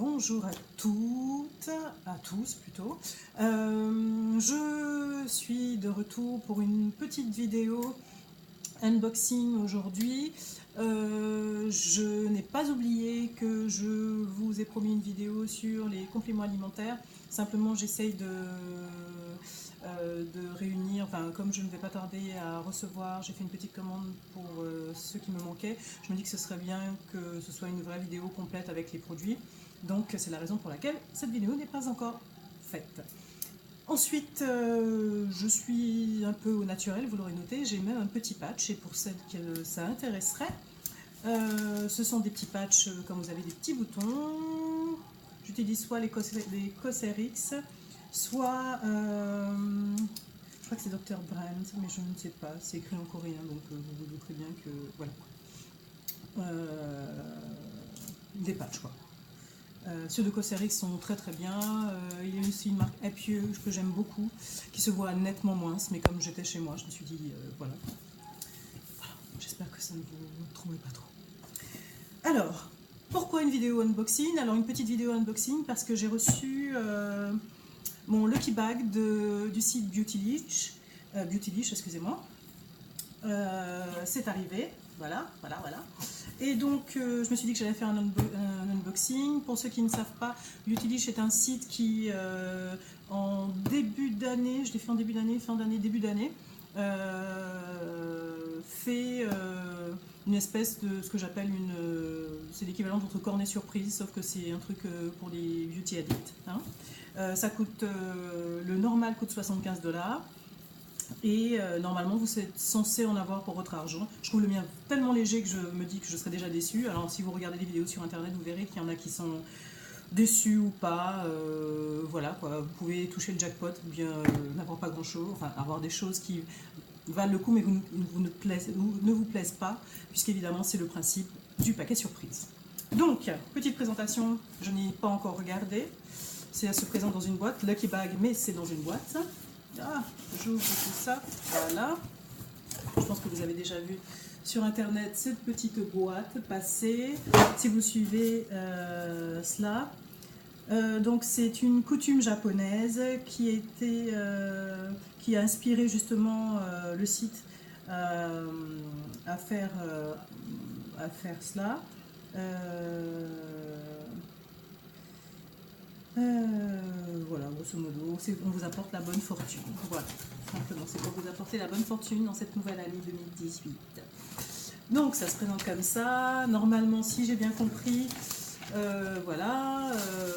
Bonjour à toutes, à tous plutôt. Je suis de retour pour une petite vidéo unboxing aujourd'hui. Je n'ai pas oublié que je vous ai promis une vidéo sur les compléments alimentaires. Simplement, j'essaye de réunir, enfin comme je ne vais pas tarder à recevoir, j'ai fait une petite commande pour ceux qui me manquaient. Je me dis que ce serait bien que ce soit une vraie vidéo complète avec les produits. Donc c'est la raison pour laquelle cette vidéo n'est pas encore faite. Ensuite, je suis un peu au naturel, vous l'aurez noté, j'ai même un petit patch, et pour celles que ça intéresserait, ce sont des petits patchs, comme vous avez des petits boutons. J'utilise soit les Cosrx, soit, je crois que c'est Dr. Brand, mais je ne sais pas, c'est écrit en coréen, donc vous vous douterez bien que, voilà. Des patchs, quoi. Ceux de Cosrx sont très très bien. Il y a aussi une marque Epieux que j'aime beaucoup, qui se voit nettement moins, mais comme j'étais chez moi, je me suis dit, voilà. J'espère que ça ne vous trouble pas trop. Alors, pourquoi une vidéo unboxing? Alors, une petite vidéo unboxing parce que j'ai reçu mon Lucky Bag du site Beautylish, excusez-moi. C'est arrivé, voilà. Et donc, je me suis dit que j'allais faire un unboxing. Pour ceux qui ne savent pas, Beautylish est un site qui, en début d'année, je l'ai fait en début d'année, fin d'année, début d'année, fait une espèce de ce que j'appelle c'est l'équivalent d'entre cornet surprise, sauf que c'est un truc pour les beauty addicts. Hein. Ça coûte, le normal coûte 75 $. Et normalement vous êtes censé en avoir pour votre argent. Je trouve le mien tellement léger que je me dis que je serais déjà déçue. Alors si vous regardez les vidéos sur internet, vous verrez qu'il y en a qui sont déçus ou pas. Voilà quoi, vous pouvez toucher le jackpot ou bien n'avoir pas grand chose, enfin avoir des choses qui valent le coup mais ne vous plaisent pas, puisqu'évidemment c'est le principe du paquet surprise. Donc, petite présentation, je n'ai pas encore regardé. Ça se présente dans une boîte, Lucky Bag, mais c'est dans une boîte. Ah, j'ouvre tout ça, voilà. Je pense que vous avez déjà vu sur internet cette petite boîte passer, si vous suivez cela. Donc c'est une coutume japonaise qui a inspiré justement le site à faire cela. Voilà, grosso modo, on vous apporte la bonne fortune. Voilà, simplement, c'est pour vous apporter la bonne fortune dans cette nouvelle année 2018. Donc, ça se présente comme ça. Normalement, si j'ai bien compris, voilà,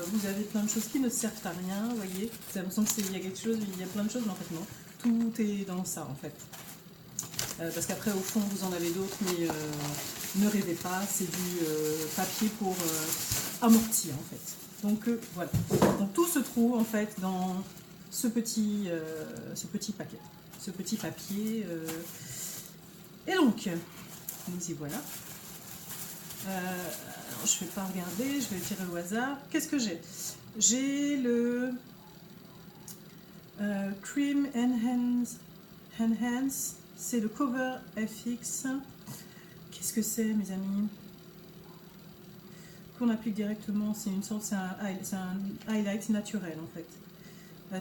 vous avez plein de choses qui ne servent à rien, vous voyez. Vous avez l'impression qu'il y a quelque chose, il y a plein de choses, mais en fait, non. Tout est dans ça, en fait. Parce qu'après, au fond, vous en avez d'autres, mais ne rêvez pas, c'est du papier pour amortir, en fait. Donc voilà, donc tout se trouve en fait dans ce petit paquet, ce petit papier. Et donc, nous y voilà. Alors, je ne vais pas regarder, je vais tirer au hasard. Qu'est-ce que j'ai? J'ai le Cream Enhance, c'est le Cover FX. Qu'est-ce que c'est, mes amis? Qu'on applique directement, c'est un highlight naturel en fait.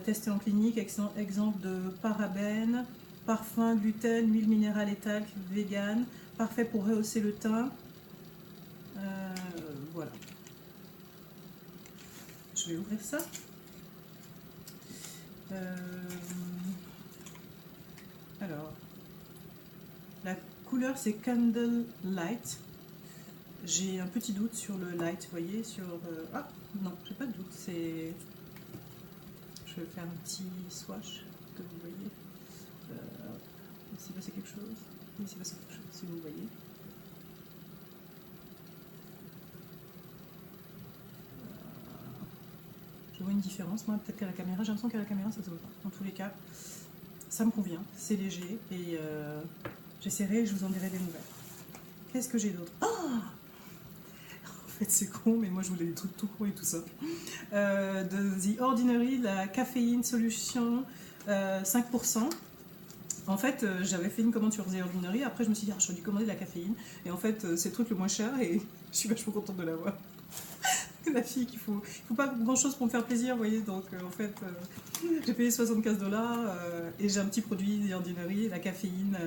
Testé en clinique, exemple de parabènes, parfum, gluten, huile minérale et talc, vegan, parfait pour rehausser le teint. Voilà. Je vais ouvrir ça. Alors, la couleur c'est Candle Light. J'ai un petit doute sur le light, vous voyez, sur... Ah, non, j'ai pas de doute, c'est... Je vais faire un petit swatch, que vous voyez. Il s'est passé quelque chose. Il s'est passé quelque chose, si vous voyez. Je vois une différence, moi, peut-être qu'à la caméra, j'ai l'impression qu'à la caméra, ça se voit pas. En tous les cas, ça me convient, c'est léger, et j'essaierai et je vous en dirai des nouvelles. Qu'est-ce que j'ai d'autre? Ah, c'est con, mais moi je voulais des trucs tout cons et tout ça. De The Ordinary, la caféine solution 5%. En fait, j'avais fait une commande sur The Ordinary, après je me suis dit, ah, j'aurais dû commander de la caféine. Et en fait, c'est le truc le moins cher et je suis vachement contente de l'avoir. la fille qu'il faut pas grand chose pour me faire plaisir, vous voyez. Donc en fait, j'ai payé 75 $ et j'ai un petit produit d'ordinerie, la caféine,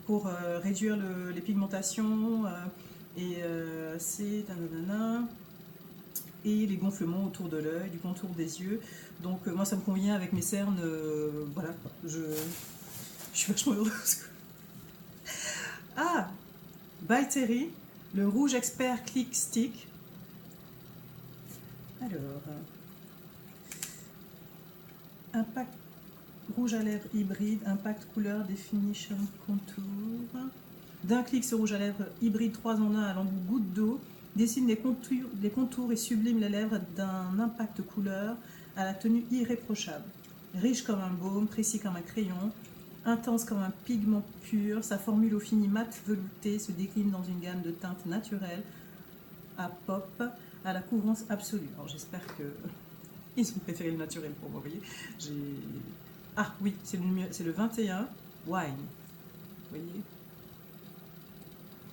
pour réduire les pigmentations et c'est nanana, et les gonflements autour de l'œil, du contour des yeux. Donc moi ça me convient avec mes cernes, voilà, je suis vachement heureuse. Ah, By Terry, le rouge expert Click Stick. Alors, impact rouge à lèvres hybride, impact couleur, definition, contour. D'un clic, ce rouge à lèvres hybride 3 en 1 à l'embout goutte d'eau dessine les contours et sublime les lèvres d'un impact couleur à la tenue irréprochable. Riche comme un baume, précis comme un crayon, intense comme un pigment pur, sa formule au fini mat velouté se décline dans une gamme de teintes naturelles à pop, à la couvrance absolue. Alors j'espère que ils ont préféré le naturel pour moi, vous voyez. Ah oui, c'est le 21, Wine. Vous voyez.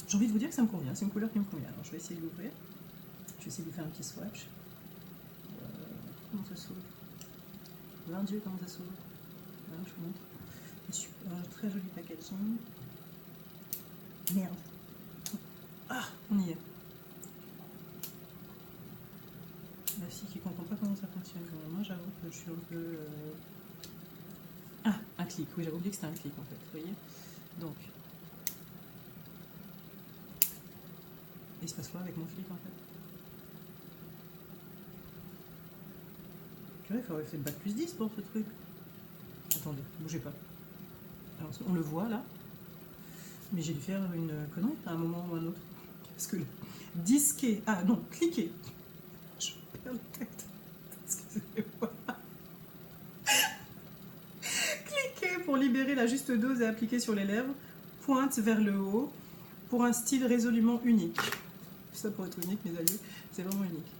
J'ai envie de vous dire que ça me convient, c'est une couleur qui me convient. Alors je vais essayer de l'ouvrir. Je vais essayer de vous faire un petit swatch. Comment ça s'ouvre? Mon Dieu, comment ça s'ouvre? Voilà, je vous montre. Un très joli packaging. Merde. Ah, on y est. La fille qui comprend pas comment ça fonctionne. Moi, j'avoue que je suis un peu... Ah, un clic. Oui, j'avais oublié que c'était un clic, en fait. Vous voyez? Donc... Il se passe quoi avec mon clic, en fait? Il faudrait faire bac plus 10 pour ce truc. Attendez, bougez pas. Alors, on le voit, là. Mais j'ai dû faire une connerie à un moment ou à un autre. Parce que... Disquer... Ah, non, cliquer. Je perds la tête. Excusez-moi. Cliquez pour libérer la juste dose et appliquer sur les lèvres. Pointe vers le haut pour un style résolument unique. Ça pour être unique, mes amis, c'est vraiment unique.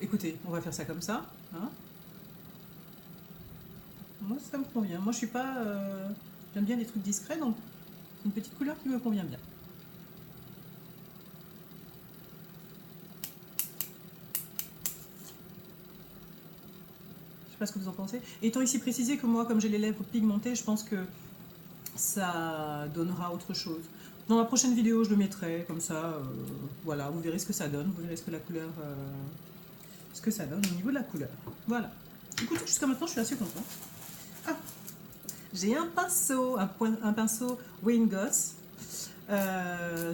Écoutez, on va faire ça comme ça. Hein. Moi, ça me convient. Moi, je suis pas... J'aime bien les trucs discrets, donc une petite couleur qui me convient bien. Je sais pas ce que vous en pensez. Et étant ici précisé que moi, comme j'ai les lèvres pigmentées, je pense que ça donnera autre chose. Dans la prochaine vidéo, je le mettrai comme ça. Voilà, vous verrez ce que ça donne. Vous verrez ce que la couleur, ce que ça donne au niveau de la couleur. Voilà. Écoutez, jusqu'à maintenant, je suis assez contente. Ah, j'ai un pinceau, un pinceau Wayne Goss.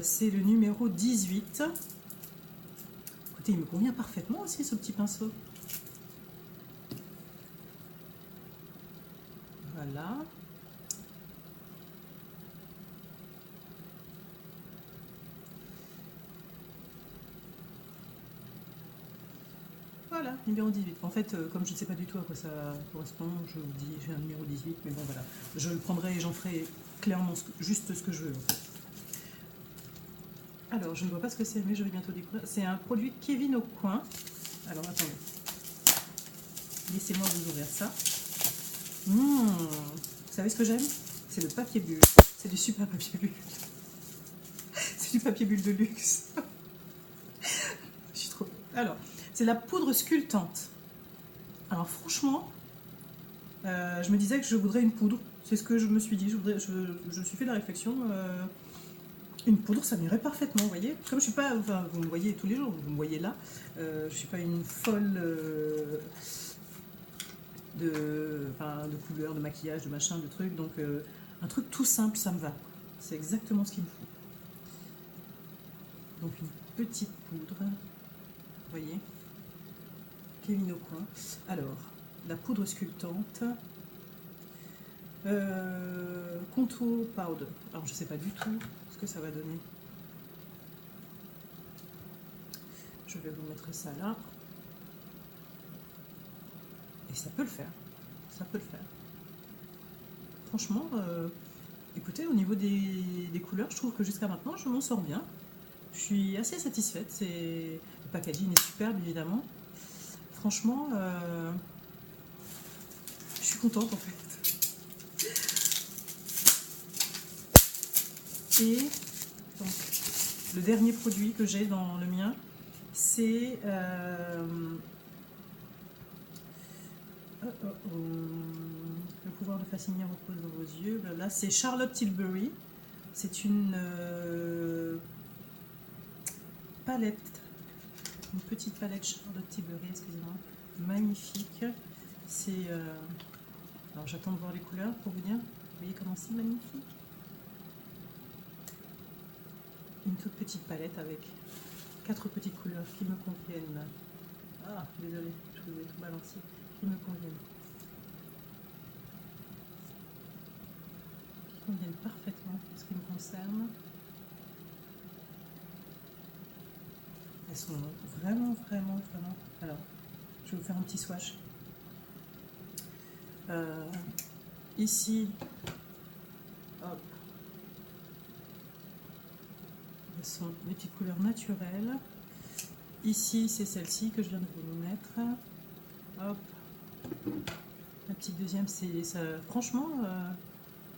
C'est le numéro 18. Écoutez, il me convient parfaitement aussi, ce petit pinceau. Voilà. Voilà, numéro 18. En fait, comme je ne sais pas du tout à quoi ça correspond, je vous dis j'ai un numéro 18, mais bon voilà. Je le prendrai et j'en ferai clairement juste ce que je veux. En fait. Alors, je ne vois pas ce que c'est, mais je vais bientôt découvrir. C'est un produit Kevin Aucoin. Alors, attendez. Laissez-moi vous ouvrir ça. Vous savez ce que j'aime? C'est le papier bulle. C'est du super papier bulle. C'est du papier bulle de luxe. Je suis trop... Alors... C'est la poudre sculptante. Alors franchement, je me disais que je voudrais une poudre. C'est ce que je me suis dit. Je me suis fait la réflexion. Une poudre, ça m'irait parfaitement, vous voyez. Comme je suis pas, enfin, vous me voyez tous les jours, vous me voyez là. Je suis pas une folle de couleurs, de maquillage, de machin, de trucs. Donc un truc tout simple, ça me va. C'est exactement ce qu'il me faut. Donc une petite poudre, vous voyez. Kevin Aucoin. Alors, la poudre sculptante. Contour powder. Alors, je ne sais pas du tout ce que ça va donner. Je vais vous mettre ça là. Et ça peut le faire. Ça peut le faire. Franchement, écoutez, au niveau des couleurs, je trouve que jusqu'à maintenant, je m'en sors bien. Je suis assez satisfaite. Le packaging est superbe, évidemment. Franchement, je suis contente en fait. Et donc, le dernier produit que j'ai dans le mien, c'est le pouvoir de fasciner repose dans vos yeux. Là, c'est Charlotte Tilbury. C'est une palette, une petite palette Charlotte Tilbury, excusez-moi, magnifique. C'est alors j'attends de voir les couleurs pour vous dire. Vous voyez comment c'est magnifique. Une toute petite palette avec 4 petites couleurs qui me conviennent. Ah, désolé, je vous ai tout balancé. Qui me conviennent. Qui conviennent parfaitement en ce qui me concerne. Elles sont vraiment. Alors, je vais vous faire un petit swatch. Ici, hop. Ce sont des petites couleurs naturelles. Ici, c'est celle-ci que je viens de vous mettre. Hop. La petite deuxième, c'est ça. Franchement,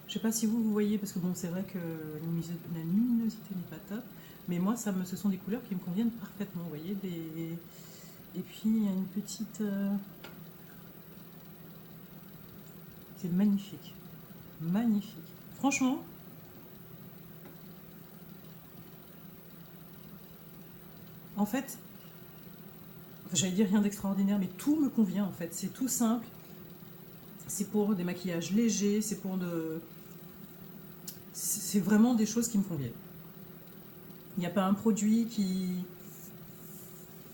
je sais pas si vous voyez, parce que bon, c'est vrai que la luminosité n'est pas top. Mais moi, ce sont des couleurs qui me conviennent parfaitement. Vous voyez, et puis, il y a une petite... C'est magnifique. Magnifique. Franchement... En fait, j'allais dire rien d'extraordinaire, mais tout me convient en fait. C'est tout simple. C'est pour des maquillages légers, c'est pour de... C'est vraiment des choses qui me conviennent. Il n'y a pas un produit qui...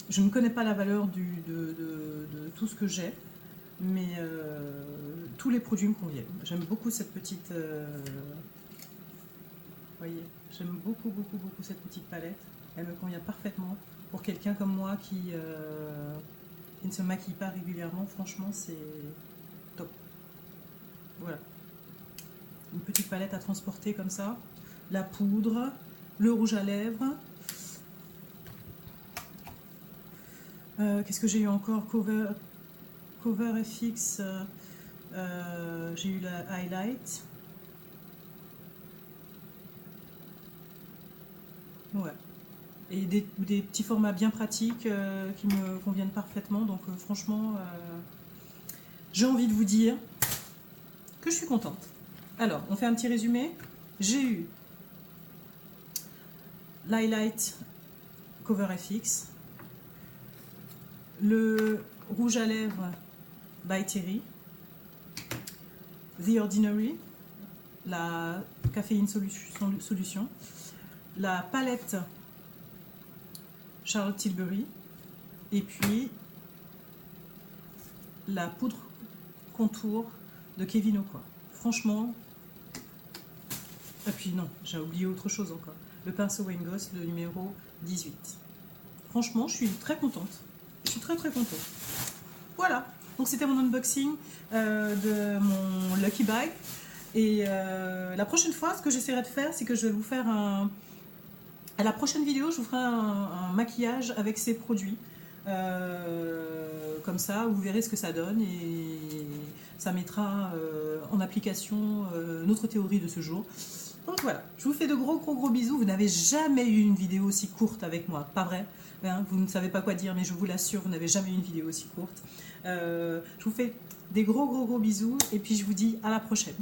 Je ne connais pas la valeur de tout ce que j'ai, mais tous les produits me conviennent. J'aime beaucoup cette petite... Vous voyez, j'aime beaucoup cette petite palette. Elle me convient parfaitement. Pour quelqu'un comme moi qui ne se maquille pas régulièrement, franchement, c'est top. Voilà. Une petite palette à transporter comme ça. La poudre, le rouge à lèvres. Qu'est-ce que j'ai eu encore? Cover FX. J'ai eu la highlight. Ouais. Et des petits formats bien pratiques qui me conviennent parfaitement. Donc franchement, j'ai envie de vous dire que je suis contente. Alors, on fait un petit résumé. J'ai eu l'highlight Cover FX, le rouge à lèvres by Thierry, The Ordinary, la caféine solution, la palette Charlotte Tilbury, et puis la poudre contour de Kevyn Aucoin. Franchement, et puis non, j'ai oublié autre chose encore. Le pinceau Wayne Goss, le numéro 18. Franchement, je suis très contente. Je suis très contente. Voilà, donc c'était mon unboxing de mon Lucky Bag. Et la prochaine fois, ce que j'essaierai de faire, c'est que je vais vous faire un... À la prochaine vidéo, je vous ferai un maquillage avec ces produits. Comme ça, vous verrez ce que ça donne et ça mettra en application notre théorie de ce jour. Donc voilà, je vous fais de gros bisous. Vous n'avez jamais eu une vidéo aussi courte avec moi, pas vrai, hein, vous ne savez pas quoi dire, mais je vous l'assure, vous n'avez jamais eu une vidéo aussi courte. Je vous fais des gros bisous et puis je vous dis à la prochaine.